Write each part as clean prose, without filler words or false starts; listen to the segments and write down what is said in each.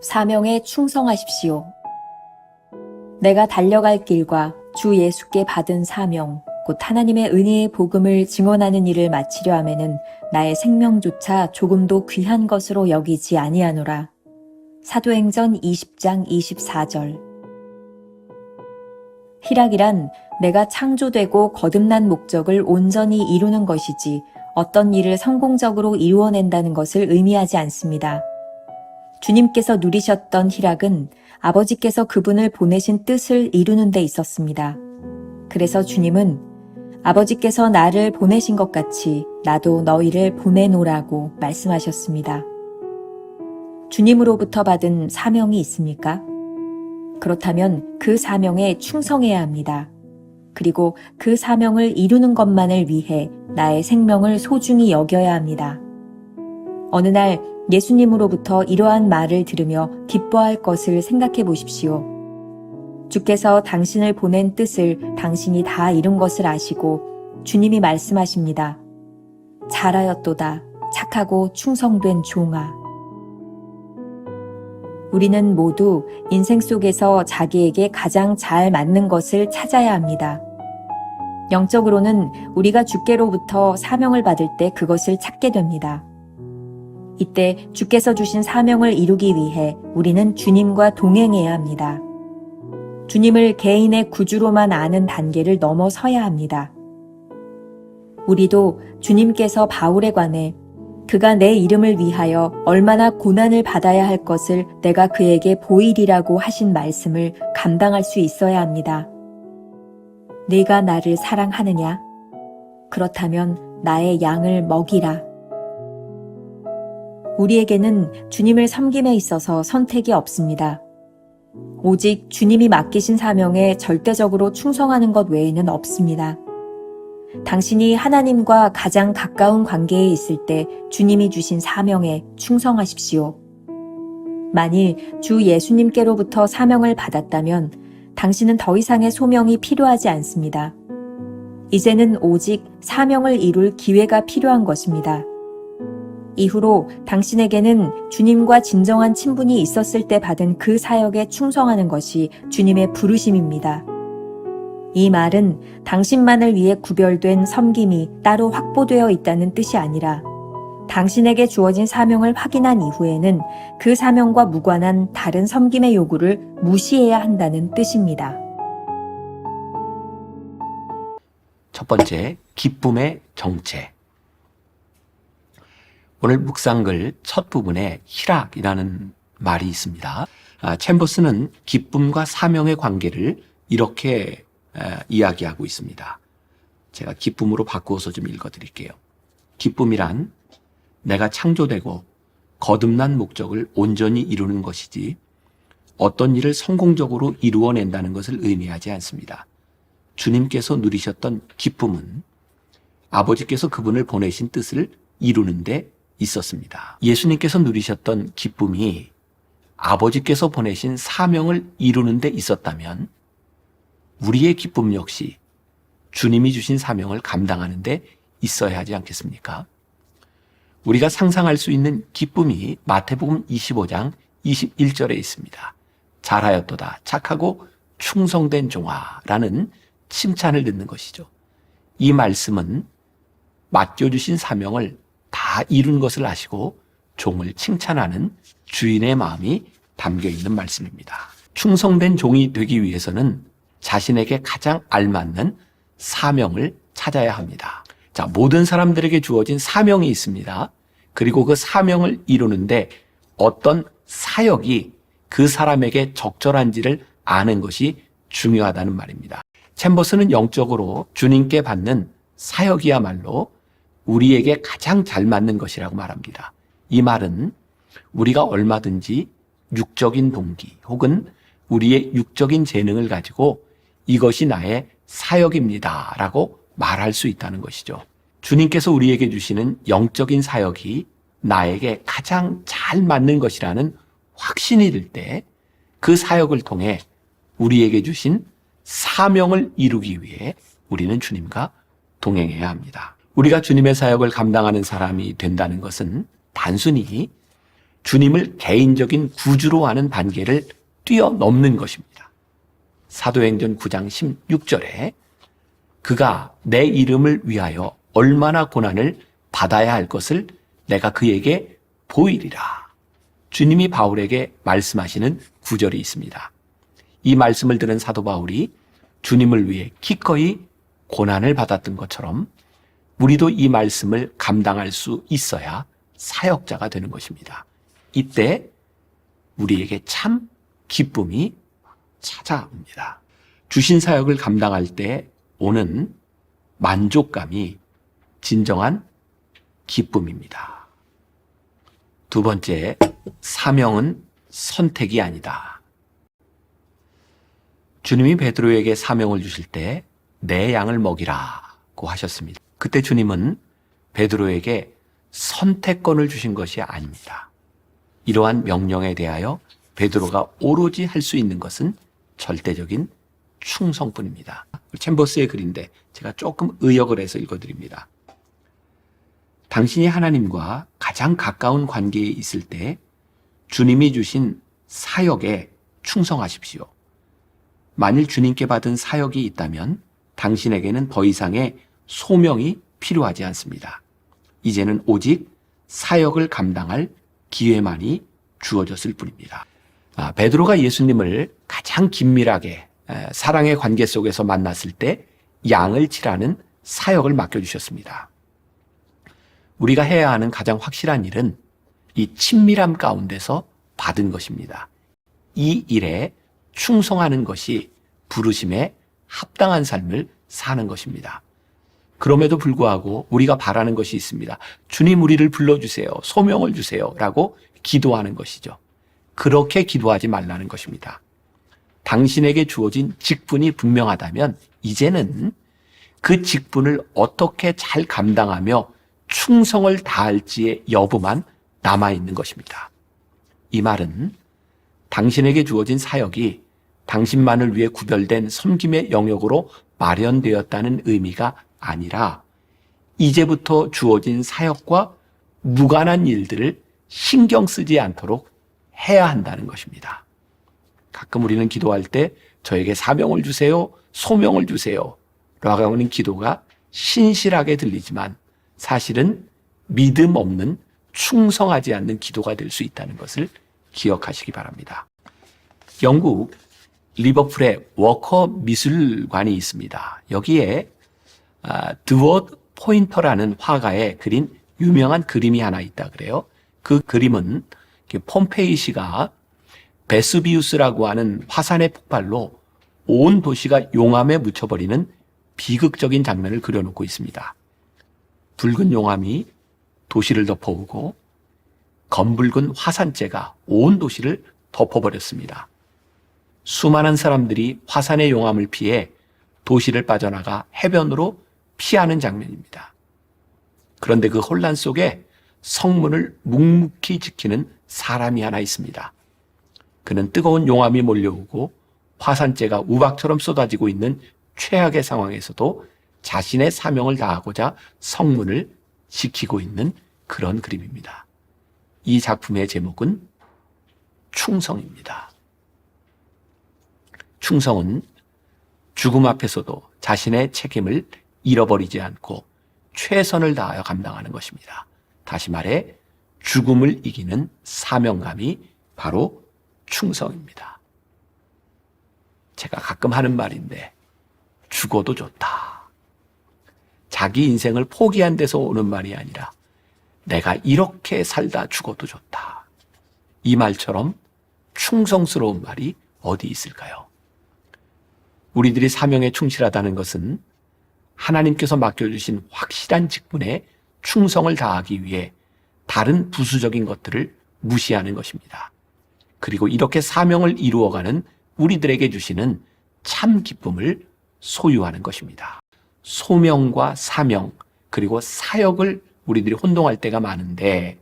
사명에 충성하십시오. 내가 달려갈 길과 주 예수께 받은 사명, 곧 하나님의 은혜의 복음을 증언하는 일을 마치려 하면은 나의 생명조차 조금도 귀한 것으로 여기지 아니하노라. 사도행전 20장 24절. 희락이란 내가 창조되고 거듭난 목적을 온전히 이루는 것이지 어떤 일을 성공적으로 이루어낸다는 것을 의미하지 않습니다. 주님께서 누리셨던 희락은 아버지께서 그분을 보내신 뜻을 이루는 데 있었습니다. 그래서 주님은 아버지께서 나를 보내신 것 같이 나도 너희를 보내노라고 말씀하셨습니다. 주님으로부터 받은 사명이 있습니까? 그렇다면 그 사명에 충성해야 합니다. 그리고 그 사명을 이루는 것만을 위해 나의 생명을 소중히 여겨야 합니다. 어느 날 예수님으로부터 이러한 말을 들으며 기뻐할 것을 생각해 보십시오. 주께서 당신을 보낸 뜻을 당신이 다 이룬 것을 아시고 주님이 말씀하십니다. 잘하였도다. 착하고 충성된 종아. 우리는 모두 인생 속에서 자기에게 가장 잘 맞는 것을 찾아야 합니다. 영적으로는 우리가 주께로부터 사명을 받을 때 그것을 찾게 됩니다. 이때 주께서 주신 사명을 이루기 위해 우리는 주님과 동행해야 합니다. 주님을 개인의 구주로만 아는 단계를 넘어서야 합니다. 우리도 주님께서 바울에 관해 그가 내 이름을 위하여 얼마나 고난을 받아야 할 것을 내가 그에게 보이리라고 하신 말씀을 감당할 수 있어야 합니다. 네가 나를 사랑하느냐? 그렇다면 나의 양을 먹이라. 우리에게는 주님을 섬김에 있어서 선택이 없습니다. 오직 주님이 맡기신 사명에 절대적으로 충성하는 것 외에는 없습니다. 당신이 하나님과 가장 가까운 관계에 있을 때 주님이 주신 사명에 충성하십시오. 만일 주 예수님께로부터 사명을 받았다면 당신은 더 이상의 소명이 필요하지 않습니다. 이제는 오직 사명을 이룰 기회가 필요한 것입니다. 이후로 당신에게는 주님과 진정한 친분이 있었을 때 받은 그 사역에 충성하는 것이 주님의 부르심입니다. 이 말은 당신만을 위해 구별된 섬김이 따로 확보되어 있다는 뜻이 아니라 당신에게 주어진 사명을 확인한 이후에는 그 사명과 무관한 다른 섬김의 요구를 무시해야 한다는 뜻입니다. 첫 번째, 기쁨의 정체. 오늘 묵상글 첫 부분에 희락이라는 말이 있습니다. 챔버스는 기쁨과 사명의 관계를 이렇게 이야기하고 있습니다. 제가 기쁨으로 바꾸어서 좀 읽어드릴게요. 기쁨이란 내가 창조되고 거듭난 목적을 온전히 이루는 것이지 어떤 일을 성공적으로 이루어낸다는 것을 의미하지 않습니다. 주님께서 누리셨던 기쁨은 아버지께서 그분을 보내신 뜻을 이루는 데 있었습니다. 예수님께서 누리셨던 기쁨이 아버지께서 보내신 사명을 이루는 데 있었다면 우리의 기쁨 역시 주님이 주신 사명을 감당하는 데 있어야 하지 않겠습니까? 우리가 상상할 수 있는 기쁨이 마태복음 25장 21절에 있습니다. 잘하였도다. 착하고 충성된 종아라는 칭찬을 듣는 것이죠. 이 말씀은 맡겨주신 사명을 다 이룬 것을 아시고 종을 칭찬하는 주인의 마음이 담겨 있는 말씀입니다. 충성된 종이 되기 위해서는 자신에게 가장 알맞는 사명을 찾아야 합니다. 자, 모든 사람들에게 주어진 사명이 있습니다. 그리고 그 사명을 이루는데 어떤 사역이 그 사람에게 적절한지를 아는 것이 중요하다는 말입니다. 챔버스는 영적으로 주님께 받는 사역이야말로 우리에게 가장 잘 맞는 것이라고 말합니다. 이 말은 우리가 얼마든지 육적인 동기 혹은 우리의 육적인 재능을 가지고 이것이 나의 사역입니다 라고 말할 수 있다는 것이죠. 주님께서 우리에게 주시는 영적인 사역이 나에게 가장 잘 맞는 것이라는 확신이 들 때 그 사역을 통해 우리에게 주신 사명을 이루기 위해 우리는 주님과 동행해야 합니다. 우리가 주님의 사역을 감당하는 사람이 된다는 것은 단순히 주님을 개인적인 구주로 하는 단계를 뛰어넘는 것입니다. 사도행전 9장 16절에 그가 내 이름을 위하여 얼마나 고난을 받아야 할 것을 내가 그에게 보이리라. 주님이 바울에게 말씀하시는 구절이 있습니다. 이 말씀을 들은 사도 바울이 주님을 위해 기꺼이 고난을 받았던 것처럼 우리도 이 말씀을 감당할 수 있어야 사역자가 되는 것입니다. 이때 우리에게 참 기쁨이 찾아옵니다. 주신 사역을 감당할 때 오는 만족감이 진정한 기쁨입니다. 두 번째, 사명은 선택이 아니다. 주님이 베드로에게 사명을 주실 때 내 양을 먹이라고 하셨습니다. 그때 주님은 베드로에게 선택권을 주신 것이 아닙니다. 이러한 명령에 대하여 베드로가 오로지 할 수 있는 것은 절대적인 충성뿐입니다. 챔버스의 글인데 제가 조금 의역을 해서 읽어드립니다. 당신이 하나님과 가장 가까운 관계에 있을 때 주님이 주신 사역에 충성하십시오. 만일 주님께 받은 사역이 있다면 당신에게는 더 이상의 소명이 필요하지 않습니다. 이제는 오직 사역을 감당할 기회만이 주어졌을 뿐입니다. 베드로가 예수님을 가장 긴밀하게 사랑의 관계 속에서 만났을 때 양을 치라는 사역을 맡겨주셨습니다. 우리가 해야 하는 가장 확실한 일은 이 친밀함 가운데서 받은 것입니다. 이 일에 충성하는 것이 부르심에 합당한 삶을 사는 것입니다. 그럼에도 불구하고 우리가 바라는 것이 있습니다. 주님 우리를 불러주세요. 소명을 주세요. 라고 기도하는 것이죠. 그렇게 기도하지 말라는 것입니다. 당신에게 주어진 직분이 분명하다면 이제는 그 직분을 어떻게 잘 감당하며 충성을 다할지의 여부만 남아있는 것입니다. 이 말은 당신에게 주어진 사역이 당신만을 위해 구별된 섬김의 영역으로 마련되었다는 의미가 아니라 이제부터 주어진 사역과 무관한 일들을 신경 쓰지 않도록 해야 한다는 것입니다. 가끔 우리는 기도할 때 저에게 사명을 주세요, 소명을 주세요 라고 하는 기도가 신실하게 들리지만 사실은 믿음 없는 충성하지 않는 기도가 될 수 있다는 것을 기억하시기 바랍니다. 영국 리버풀에 워커 미술관이 있습니다. 여기에 드워드 포인터라는 화가의 그린 유명한 그림이 하나 있다 그래요. 그 그림은 폼페이시가 베수비우스라고 하는 화산의 폭발로 온 도시가 용암에 묻혀버리는 비극적인 장면을 그려놓고 있습니다. 붉은 용암이 도시를 덮어오고 검붉은 화산재가 온 도시를 덮어버렸습니다. 수많은 사람들이 화산의 용암을 피해 도시를 빠져나가 해변으로 피하는 장면입니다. 그런데 그 혼란 속에 성문을 묵묵히 지키는 사람이 하나 있습니다. 그는 뜨거운 용암이 몰려오고 화산재가 우박처럼 쏟아지고 있는 최악의 상황에서도 자신의 사명을 다하고자 성문을 지키고 있는 그런 그림입니다. 이 작품의 제목은 충성입니다. 충성은 죽음 앞에서도 자신의 책임을 잃어버리지 않고 최선을 다하여 감당하는 것입니다. 다시 말해 죽음을 이기는 사명감이 바로 충성입니다. 제가 가끔 하는 말인데 죽어도 좋다. 자기 인생을 포기한 데서 오는 말이 아니라 내가 이렇게 살다 죽어도 좋다. 이 말처럼 충성스러운 말이 어디 있을까요? 우리들이 사명에 충실하다는 것은 하나님께서 맡겨주신 확실한 직분에 충성을 다하기 위해 다른 부수적인 것들을 무시하는 것입니다. 그리고 이렇게 사명을 이루어가는 우리들에게 주시는 참 기쁨을 소유하는 것입니다. 소명과 사명 그리고 사역을 우리들이 혼동할 때가 많은데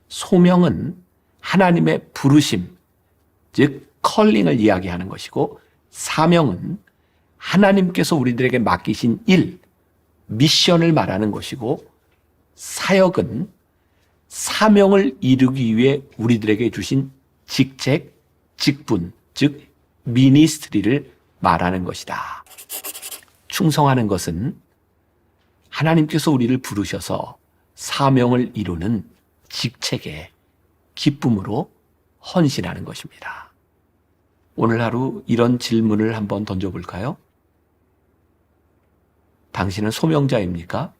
소명은 하나님의 부르심, 즉 컬링을 이야기하는 것이고 사명은 하나님께서 우리들에게 맡기신 일, 미션을 말하는 것이고 사역은 사명을 이루기 위해 우리들에게 주신 직책, 직분, 즉 미니스트리를 말하는 것이다. 충성하는 것은 하나님께서 우리를 부르셔서 사명을 이루는 직책에 기쁨으로 헌신하는 것입니다. 오늘 하루 이런 질문을 한번 던져볼까요? 당신은 소명자입니까?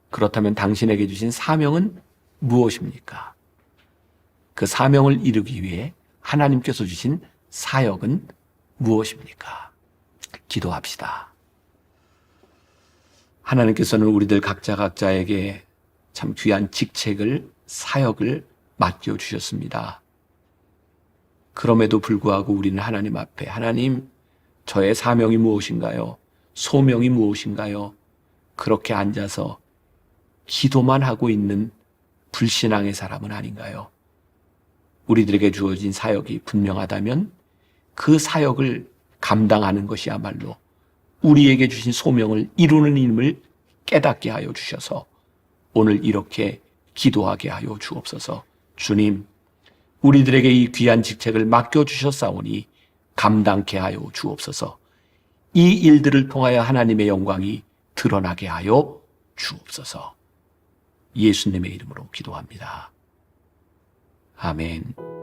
그렇다면 당신에게 주신 사명은 무엇입니까? 그 사명을 이루기 위해 하나님께서 주신 사역은 무엇입니까? 기도합시다. 하나님께서는 우리들 각자에게 참 귀한 직책을, 사역을 맡겨주셨습니다. 그럼에도 불구하고 우리는 하나님 앞에, 하나님, 저의 사명이 무엇인가요? 소명이 무엇인가요? 그렇게 앉아서 기도만 하고 있는 불신앙의 사람은 아닌가요? 우리들에게 주어진 사역이 분명하다면 그 사역을 감당하는 것이야말로 우리에게 주신 소명을 이루는 힘을 깨닫게 하여 주셔서 오늘 이렇게 기도하게 하여 주옵소서. 주님, 우리들에게 이 귀한 직책을 맡겨주셨사오니 감당케 하여 주옵소서. 이 일들을 통하여 하나님의 영광이 드러나게 하여 주옵소서. 예수님의 이름으로 기도합니다. 아멘.